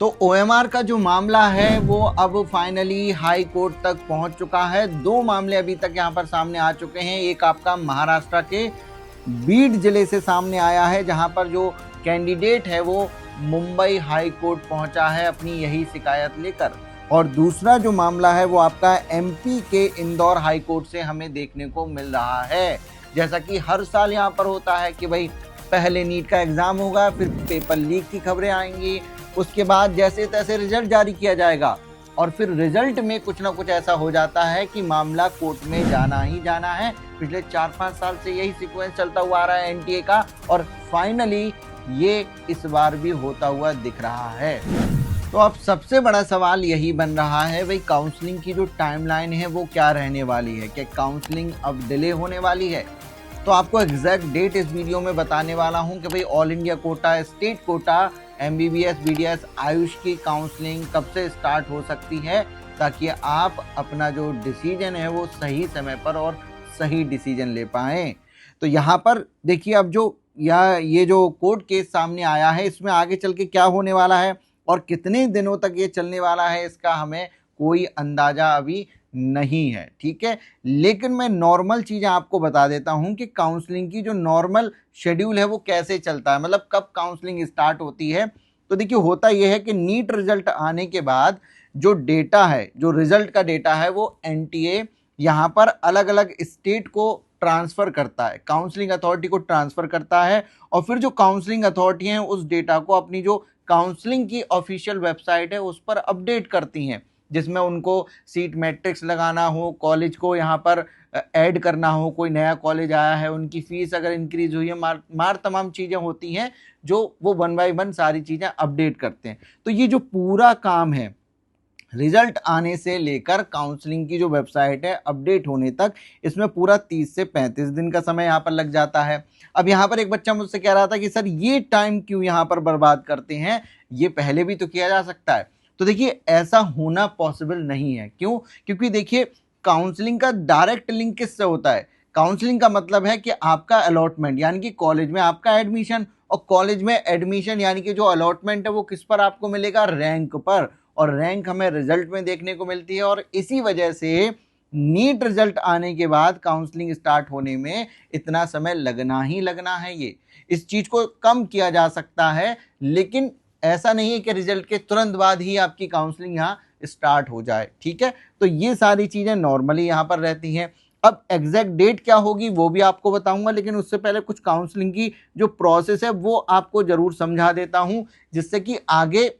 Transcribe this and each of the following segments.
तो ओएमआर का जो मामला है वो अब फाइनली हाई कोर्ट तक पहुंच चुका है। दो मामले अभी तक यहां पर सामने आ चुके हैं। एक आपका महाराष्ट्र के बीड जिले से सामने आया है, जहां पर जो कैंडिडेट है वो मुंबई हाई कोर्ट पहुंचा है अपनी यही शिकायत लेकर। और दूसरा जो मामला है वो आपका एमपी के इंदौर हाई कोर्ट से हमें देखने को मिल रहा है। जैसा कि हर साल यहाँ पर होता है कि भाई पहले नीट का एग्जाम होगा, फिर पेपर लीक की खबरें आएंगी, उसके बाद जैसे तैसे रिजल्ट जारी किया जाएगा और फिर रिजल्ट में कुछ ना कुछ ऐसा हो जाता है कि मामला कोर्ट में जाना ही जाना है। पिछले 4-5 साल से यही सीक्वेंस चलता हुआ आ रहा है एनटीए का, और फाइनली ये इस बार भी होता हुआ दिख रहा है। तो अब सबसे बड़ा सवाल यही बन रहा है भाई काउंसलिंग की जो टाइमलाइन है वो क्या रहने वाली है, क्या काउंसलिंग अब डिले होने वाली है। तो आपको एग्जैक्ट डेट इस वीडियो में बताने वाला हूं कि भाई all India quota, state quota, MBBS, BDS, Ayush की काउंसलिंग कब से स्टार्ट हो सकती है, ताकि आप अपना जो डिसीजन है वो सही समय पर और सही डिसीजन ले पाएं। तो यहाँ पर देखिए, अब जो ये जो कोर्ट केस सामने आया है, इसमें आगे चल के क्या होने वाला है और कितने दिनों तक ये चलने वाला है, इसका हमें कोई अंदाजा अभी नहीं है, ठीक है। लेकिन मैं नॉर्मल चीज़ें आपको बता देता हूं कि काउंसलिंग की जो नॉर्मल शेड्यूल है वो कैसे चलता है, मतलब कब काउंसलिंग स्टार्ट होती है। तो देखिए, होता यह है कि नीट रिजल्ट आने के बाद जो डेटा है, जो रिजल्ट का डेटा है, वो एनटीए यहाँ पर अलग अलग स्टेट को ट्रांसफ़र करता है, काउंसलिंग अथॉरिटी को ट्रांसफ़र करता है, और फिर जो काउंसलिंग अथॉरिटी हैं उस डेटा को अपनी जो काउंसलिंग की ऑफिशियल वेबसाइट है उस पर अपडेट करती हैं, जिसमें उनको सीट मैट्रिक्स लगाना हो, कॉलेज को यहाँ पर ऐड करना हो, कोई नया कॉलेज आया है, उनकी फ़ीस अगर इंक्रीज़ हुई है, मार तमाम चीज़ें होती हैं जो वो 1 बाय 1 सारी चीज़ें अपडेट करते हैं। तो ये जो पूरा काम है रिजल्ट आने से लेकर काउंसलिंग की जो वेबसाइट है अपडेट होने तक, इसमें पूरा 30 से 35 दिन का समय यहाँ पर लग जाता है। अब यहाँ पर एक बच्चा मुझसे कह रहा था कि सर ये टाइम क्यों यहाँ पर बर्बाद करते हैं, ये पहले भी तो किया जा सकता है। तो देखिए, ऐसा होना पॉसिबल नहीं है। क्यों? क्योंकि देखिए, काउंसलिंग का डायरेक्ट लिंक किससे होता है। काउंसलिंग का मतलब है कि आपका अलॉटमेंट, यानी कि कॉलेज में आपका एडमिशन, और कॉलेज में एडमिशन यानी कि जो अलॉटमेंट है वो किस पर आपको मिलेगा, रैंक पर, और रैंक हमें रिजल्ट में देखने को मिलती है। और इसी वजह से नीट रिजल्ट आने के बाद काउंसलिंग स्टार्ट होने में इतना समय लगना ही लगना है। ये इस चीज़ को कम किया जा सकता है, लेकिन ऐसा नहीं है कि रिजल्ट के तुरंत बाद ही आपकी काउंसलिंग यहाँ स्टार्ट हो जाए, ठीक है। तो ये सारी चीज़ें नॉर्मली यहाँ पर रहती हैं। अब एग्जैक्ट डेट क्या होगी वो भी आपको बताऊंगा, लेकिन उससे पहले कुछ काउंसलिंग की जो प्रोसेस है वो आपको ज़रूर समझा देता हूँ, जिससे कि आगे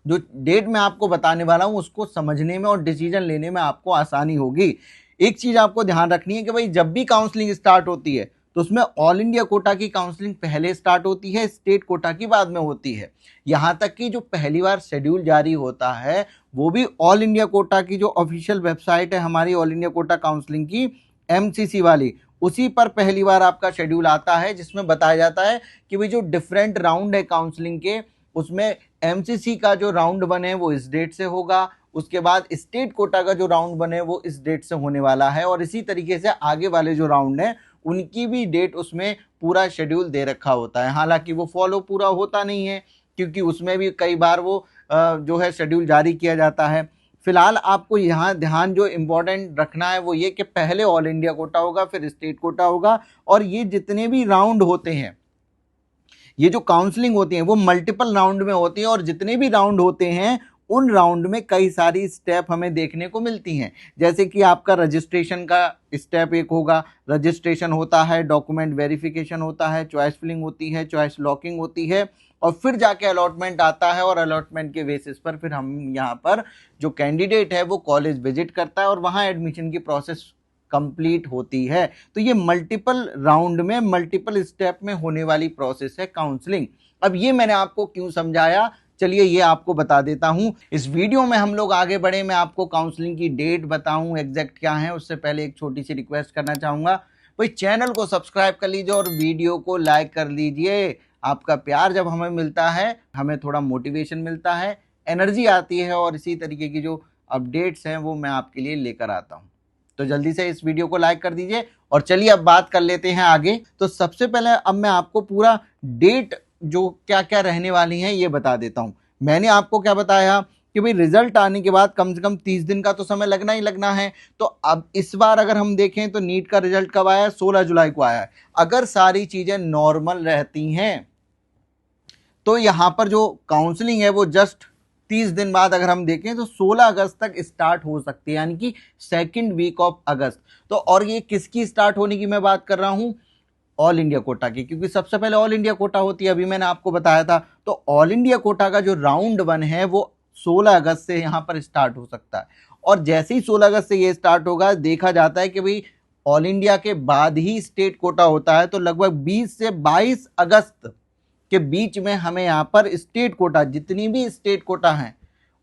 जो डेट मैं आपको बताने वाला हूँ उसको समझने में और डिसीजन लेने में आपको आसानी होगी। एक चीज़ आपको ध्यान रखनी है कि भाई जब भी काउंसलिंग स्टार्ट होती है तो उसमें ऑल इंडिया कोटा की काउंसलिंग पहले स्टार्ट होती है, स्टेट कोटा की बाद में होती है। यहाँ तक कि जो पहली बार शेड्यूल जारी होता है वो भी ऑल इंडिया कोटा की जो ऑफिशियल वेबसाइट है हमारी ऑल इंडिया कोटा काउंसलिंग की, एमसीसी वाली, उसी पर पहली बार आपका शेड्यूल आता है, जिसमें बताया जाता है कि भाई जो डिफरेंट राउंड है काउंसलिंग के, उसमें एमसीसी का जो राउंड 1 है वो इस डेट से होगा, उसके बाद स्टेट कोटा का जो राउंड 1 है वो इस डेट से होने वाला है, और इसी तरीके से आगे वाले जो राउंड है उनकी भी डेट उसमें पूरा शेड्यूल दे रखा होता है। हालांकि वो फॉलो पूरा होता नहीं है, क्योंकि उसमें भी कई बार वो जो है शेड्यूल जारी किया जाता है। फिलहाल आपको यहाँ ध्यान जो इम्पोर्टेंट रखना है वो ये कि पहले ऑल इंडिया कोटा होगा, फिर स्टेट कोटा होगा, और ये जितने भी राउंड होते हैं, ये जो काउंसलिंग होती है वो मल्टीपल राउंड में होती है, और जितने भी राउंड होते हैं उन राउंड में कई सारी स्टेप हमें देखने को मिलती हैं। जैसे कि आपका रजिस्ट्रेशन का स्टेप एक होगा, रजिस्ट्रेशन होता है, डॉक्यूमेंट वेरिफिकेशन होता है, चॉइस फिलिंग होती है, चॉइस लॉकिंग होती है, और फिर जाके अलॉटमेंट आता है, और अलॉटमेंट के बेसिस पर फिर हम यहाँ पर जो कैंडिडेट है वो कॉलेज विजिट करता है और वहाँ एडमिशन की प्रोसेस कंप्लीट होती है। तो ये मल्टीपल राउंड में, मल्टीपल स्टेप में होने वाली प्रोसेस है काउंसलिंग। अब ये मैंने आपको क्यों समझाया, चलिए ये आपको बता देता हूं। इस वीडियो में हम लोग आगे बढ़े, मैं आपको काउंसलिंग की डेट बताऊं एग्जैक्ट क्या है, उससे पहले एक छोटी सी रिक्वेस्ट करना चाहूँगा, भाई चैनल को सब्सक्राइब कर लीजिए और वीडियो को लाइक कर लीजिए। आपका प्यार जब हमें मिलता है, हमें थोड़ा मोटिवेशन मिलता है, एनर्जी आती है, और इसी तरीके की जो अपडेट्स हैं वो मैं आपके लिए लेकर आता हूँ। तो जल्दी से इस वीडियो को लाइक कर दीजिए, और चलिए अब बात कर लेते हैं आगे। तो सबसे पहले अब मैं आपको पूरा डेट जो क्या क्या रहने वाली हैं ये बता देता हूँ। मैंने आपको क्या बताया कि भाई रिजल्ट आने के बाद कम से कम 30 दिन का तो समय लगना ही लगना है। तो अब इस बार अगर हम देखें तो नीट का रिजल्ट कब आया है? 16 जुलाई को आया है। अगर सारी चीजें नॉर्मल रहती हैं तो यहां पर जो काउंसलिंग है वो जस्ट 30 दिन बाद अगर हम देखें तो 16 अगस्त तक स्टार्ट हो सकती है, यानी कि सेकेंड वीक ऑफ अगस्त। तो और ये किसकी स्टार्ट होने की मैं बात कर रहा हूं? ऑल इंडिया कोटा की, क्योंकि सबसे पहले ऑल इंडिया कोटा होती है, अभी मैंने आपको बताया था। तो ऑल इंडिया कोटा का जो राउंड 1 है वो 16 अगस्त से यहां पर स्टार्ट हो सकता है। और जैसे ही 16 अगस्त से ये स्टार्ट होगा, देखा जाता है कि भाई ऑल इंडिया के बाद ही स्टेट कोटा होता है, तो लगभग 20 से 22 अगस्त के बीच में हमें यहाँ पर स्टेट कोटा, जितनी भी स्टेट कोटा हैं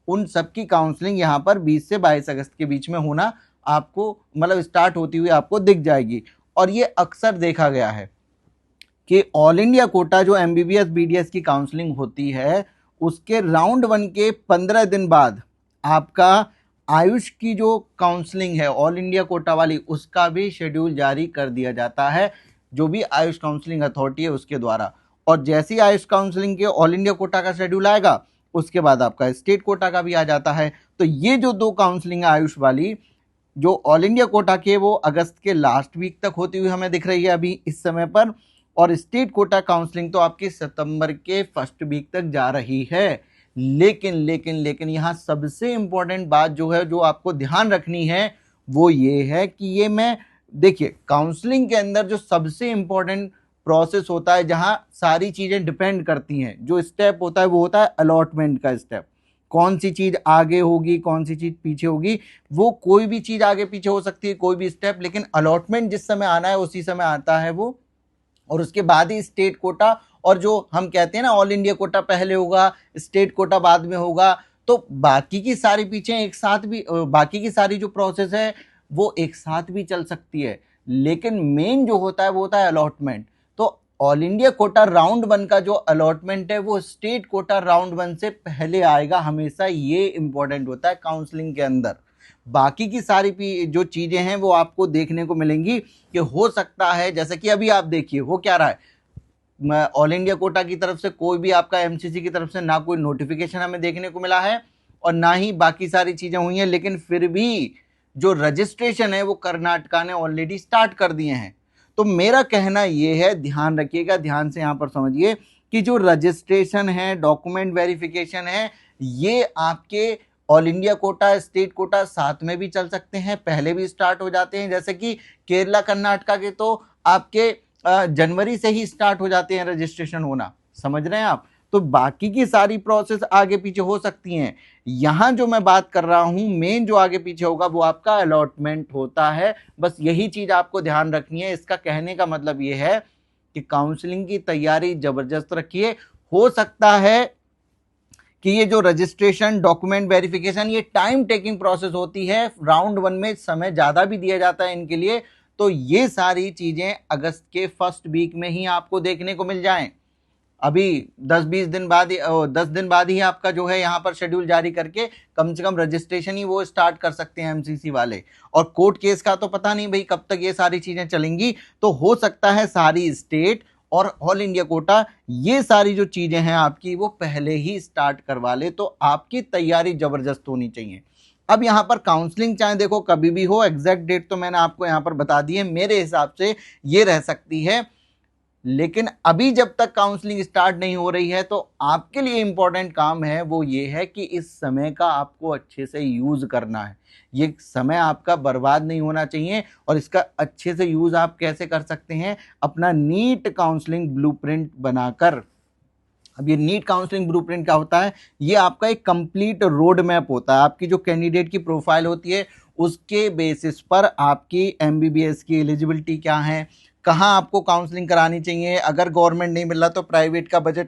उन सबकी काउंसलिंग यहाँ पर 20 से 22 अगस्त के बीच में होना आपको मतलब स्टार्ट होती हुई आपको दिख जाएगी। और ये अक्सर देखा गया है कि ऑल इंडिया कोटा जो एमबीबीएस बीडीएस की काउंसलिंग होती है उसके राउंड 1 के 15 दिन बाद आपका आयुष की जो काउंसलिंग है ऑल इंडिया कोटा वाली, उसका भी शेड्यूल जारी कर दिया जाता है, जो भी आयुष काउंसलिंग अथॉरिटी है उसके द्वारा। और जैसे ही आयुष काउंसलिंग के ऑल इंडिया कोटा का शेड्यूल आएगा उसके बाद आपका स्टेट कोटा का भी आ जाता है। तो ये जो दो काउंसलिंग है आयुष वाली, जो ऑल इंडिया कोटा के वो अगस्त के लास्ट वीक तक होती हुई हमें दिख रही है अभी इस समय पर, और स्टेट कोटा काउंसलिंग तो आपकी सितंबर के फर्स्ट वीक तक जा रही है। लेकिन लेकिन लेकिन यहाँ सबसे इंपॉर्टेंट बात जो है, जो आपको ध्यान रखनी है, वो ये है कि ये मैं देखिए काउंसलिंग के अंदर जो सबसे इंपॉर्टेंट प्रोसेस होता है, जहां सारी चीजें डिपेंड करती हैं, जो स्टेप होता है वो होता है अलॉटमेंट का स्टेप। कौन सी चीज आगे होगी, कौन सी चीज पीछे होगी, वो कोई भी चीज आगे पीछे हो सकती है, कोई भी स्टेप, लेकिन अलॉटमेंट जिस समय आना है उसी समय आता है वो। और उसके बाद ही स्टेट कोटा, और जो हम कहते हैं ना ऑल इंडिया कोटा पहले होगा स्टेट कोटा बाद में होगा, तो बाकी की सारी पीछे एक साथ भी बाकी की सारी जो प्रोसेस है वो एक साथ भी चल सकती है, लेकिन मेन जो होता है वो होता है अलॉटमेंट। तो ऑल इंडिया कोटा राउंड 1 का जो अलॉटमेंट है वो स्टेट कोटा राउंड 1 से पहले आएगा हमेशा, ये इंपॉर्टेंट होता है काउंसलिंग के अंदर। बाकी की सारी जो चीजें हैं वो आपको देखने को मिलेंगी कि हो सकता है, जैसे कि अभी आप देखिए हो क्या रहा है, ऑल इंडिया कोटा की तरफ से कोई भी आपका एमसीसी की तरफ से ना कोई नोटिफिकेशन हमें देखने को मिला है और ना ही बाकी सारी चीजें हुई हैं, लेकिन फिर भी जो रजिस्ट्रेशन है वो कर्नाटका ने ऑलरेडी स्टार्ट कर दिए हैं। तो मेरा कहना यह है, ध्यान रखिएगा, ध्यान से यहां पर समझिए कि जो रजिस्ट्रेशन है, डॉक्यूमेंट वेरिफिकेशन है, ये आपके all India quota state quota साथ में भी चल सकते हैं, पहले भी स्टार्ट हो जाते हैं। जैसे कि केरला कर्नाटका के तो आपके जनवरी से ही स्टार्ट हो जाते हैं रजिस्ट्रेशन होना, समझ रहे हैं आप। तो बाकी की सारी प्रोसेस आगे पीछे हो सकती हैं। यहां जो मैं बात कर रहा हूं मेन जो आगे पीछे होगा वो आपका अलॉटमेंट होता है, बस यही चीज आपको ध्यान रखनी है। इसका कहने का मतलब ये है कि काउंसलिंग की तैयारी जबरदस्त रखिए। हो सकता है कि ये जो रजिस्ट्रेशन, डॉक्यूमेंट वेरिफिकेशन, ये टाइम टेकिंग प्रोसेस होती है, राउंड 1 में समय ज्यादा भी दिया जाता है इनके लिए, तो ये सारी चीजें अगस्त के फर्स्ट वीक में ही आपको देखने को मिल जाएं। अभी 10-20 दिन बाद 10 दिन बाद ही आपका जो है यहाँ पर शेड्यूल जारी करके कम से कम रजिस्ट्रेशन ही वो स्टार्ट कर सकते हैं एमसीसी वाले। और कोर्ट केस का तो पता नहीं भाई कब तक ये सारी चीजें चलेंगी, तो हो सकता है सारी स्टेट और ऑल इंडिया कोटा ये सारी जो चीजें हैं आपकी वो पहले ही स्टार्ट करवा ले, तो आपकी तैयारी जबरदस्त होनी चाहिए। अब यहाँ पर काउंसलिंग चाहे देखो कभी भी हो, एग्जैक्ट डेट तो मैंने आपको यहाँ पर बता दी है, मेरे हिसाब से ये रह सकती है। लेकिन अभी जब तक काउंसलिंग स्टार्ट नहीं हो रही है, तो आपके लिए इंपॉर्टेंट काम है वो ये है कि इस समय का आपको अच्छे से यूज करना है। ये समय आपका बर्बाद नहीं होना चाहिए। और इसका अच्छे से यूज आप कैसे कर सकते हैं? अपना नीट काउंसलिंग ब्लूप्रिंट बनाकर। अब ये नीट काउंसलिंग ब्लूप्रिंट क्या होता है? ये आपका एक कंप्लीट रोड मैप होता है। आपकी जो कैंडिडेट की प्रोफाइल होती है उसके बेसिस पर आपकी एमबीबीएस की एलिजिबिलिटी क्या है, कहाँ आपको काउंसलिंग करानी चाहिए, अगर गवर्नमेंट नहीं मिल रहा तो प्राइवेट का बजट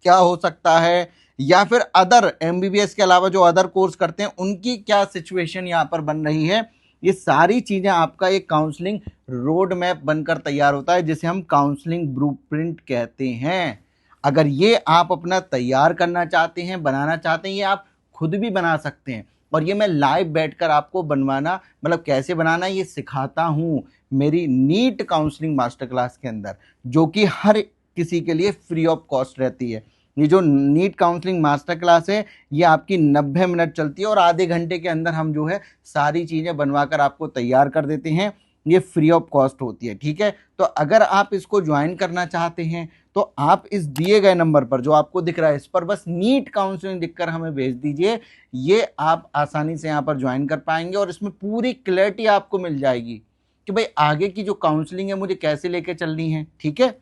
क्या हो सकता है, या फिर अदर एमबीबीएस के अलावा जो अदर कोर्स करते हैं उनकी क्या सिचुएशन यहाँ पर बन रही है। ये सारी चीजें आपका एक काउंसलिंग रोड मैप बनकर तैयार होता है, जिसे हम काउंसलिंग ब्लूप्रिंट कहते हैं। अगर ये आप अपना तैयार करना चाहते हैं, बनाना चाहते हैं, ये आप खुद भी बना सकते हैं। और ये मैं लाइव बैठकर आपको बनवाना, मतलब कैसे बनाना ये सिखाता हूँ मेरी नीट काउंसलिंग मास्टर क्लास के अंदर, जो कि हर किसी के लिए फ्री ऑफ कॉस्ट रहती है। ये जो नीट काउंसलिंग मास्टर क्लास है ये आपकी 90 मिनट चलती है और आधे घंटे के अंदर हम जो है सारी चीज़ें बनवाकर आपको तैयार कर देते हैं। ये फ्री ऑफ कॉस्ट होती है, ठीक है। तो अगर आप इसको ज्वाइन करना चाहते हैं तो आप इस दिए गए नंबर पर जो आपको दिख रहा है इस पर बस नीट काउंसलिंग लिखकर हमें भेज दीजिए। ये आप आसानी से यहाँ पर ज्वाइन कर पाएंगे और इसमें पूरी क्लैरिटी आपको मिल जाएगी कि भाई आगे की जो काउंसलिंग है मुझे कैसे लेके चलनी है, ठीक है।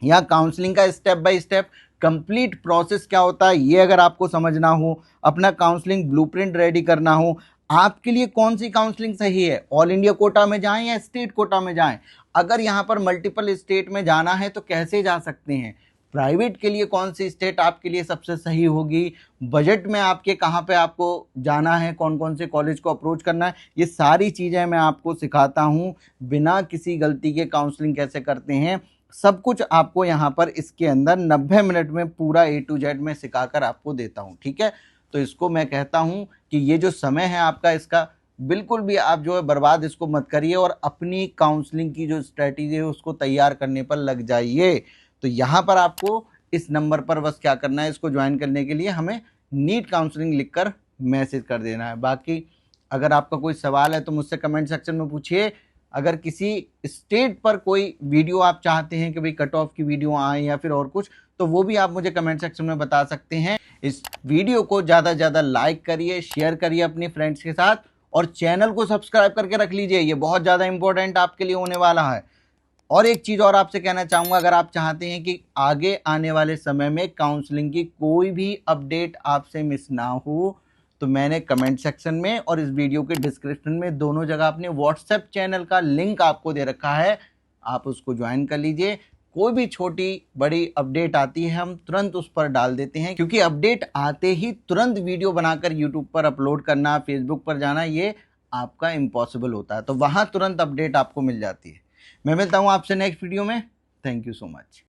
यहाँ काउंसलिंग का step by step complete process क्या होता है ये अगर आपको समझना हो, अपना काउंसलिंग ब्लूप्रिंट रेडी करना हो, आपके लिए कौन सी काउंसलिंग सही है, ऑल इंडिया कोटा में जाएं या स्टेट कोटा में जाएं, अगर यहाँ पर मल्टीपल स्टेट में जाना है तो कैसे जा सकते हैं, प्राइवेट के लिए कौन सी स्टेट आपके लिए सबसे सही होगी, बजट में आपके कहाँ पे आपको जाना है, कौन कौन से कॉलेज को अप्रोच करना है, ये सारी चीज़ें मैं आपको सिखाता हूँ। बिना किसी गलती के काउंसलिंग कैसे करते हैं सब कुछ आपको यहाँ पर इसके अंदर 90 मिनट में पूरा A to Z में सिखाकर आपको देता हूँ, ठीक है। तो इसको मैं कहता हूँ कि ये जो समय है आपका इसका बिल्कुल भी आप जो है बर्बाद इसको मत करिए और अपनी काउंसलिंग की जो स्ट्रेटजी है उसको तैयार करने पर लग जाइए। तो यहाँ पर आपको इस नंबर पर बस क्या करना है, इसको ज्वाइन करने के लिए हमें नीट काउंसलिंग लिखकर मैसेज कर देना है। बाकी अगर आपका कोई सवाल है तो मुझसे कमेंट सेक्शन में पूछिए। अगर किसी स्टेट पर कोई वीडियो आप चाहते हैं कि भाई कट ऑफ की वीडियो आए या फिर और कुछ, तो वो भी आप मुझे कमेंट सेक्शन में बता सकते हैं। इस वीडियो को ज़्यादा से ज़्यादा लाइक करिए, शेयर करिए अपने फ्रेंड्स के साथ और चैनल को सब्सक्राइब करके रख लीजिए, ये बहुत ज़्यादा इंपॉर्टेंट आपके लिए होने वाला है। और एक चीज़ और आपसे कहना चाहूँगा, अगर आप चाहते हैं कि आगे आने वाले समय में काउंसलिंग की कोई भी अपडेट आपसे मिस ना हो तो मैंने कमेंट सेक्शन में और इस वीडियो के डिस्क्रिप्शन में दोनों जगह अपने व्हाट्सएप चैनल का लिंक आपको दे रखा है, आप उसको ज्वाइन कर लीजिए। कोई भी छोटी बड़ी अपडेट आती है हम तुरंत उस पर डाल देते हैं, क्योंकि अपडेट आते ही तुरंत वीडियो बनाकर यूट्यूब पर अपलोड करना, फेसबुक पर जाना ये आपका इम्पॉसिबल होता है। तो वहाँ तुरंत अपडेट आपको मिल जाती है। मैं मिलता हूँ आपसे नेक्स्ट वीडियो में। Thank you so much.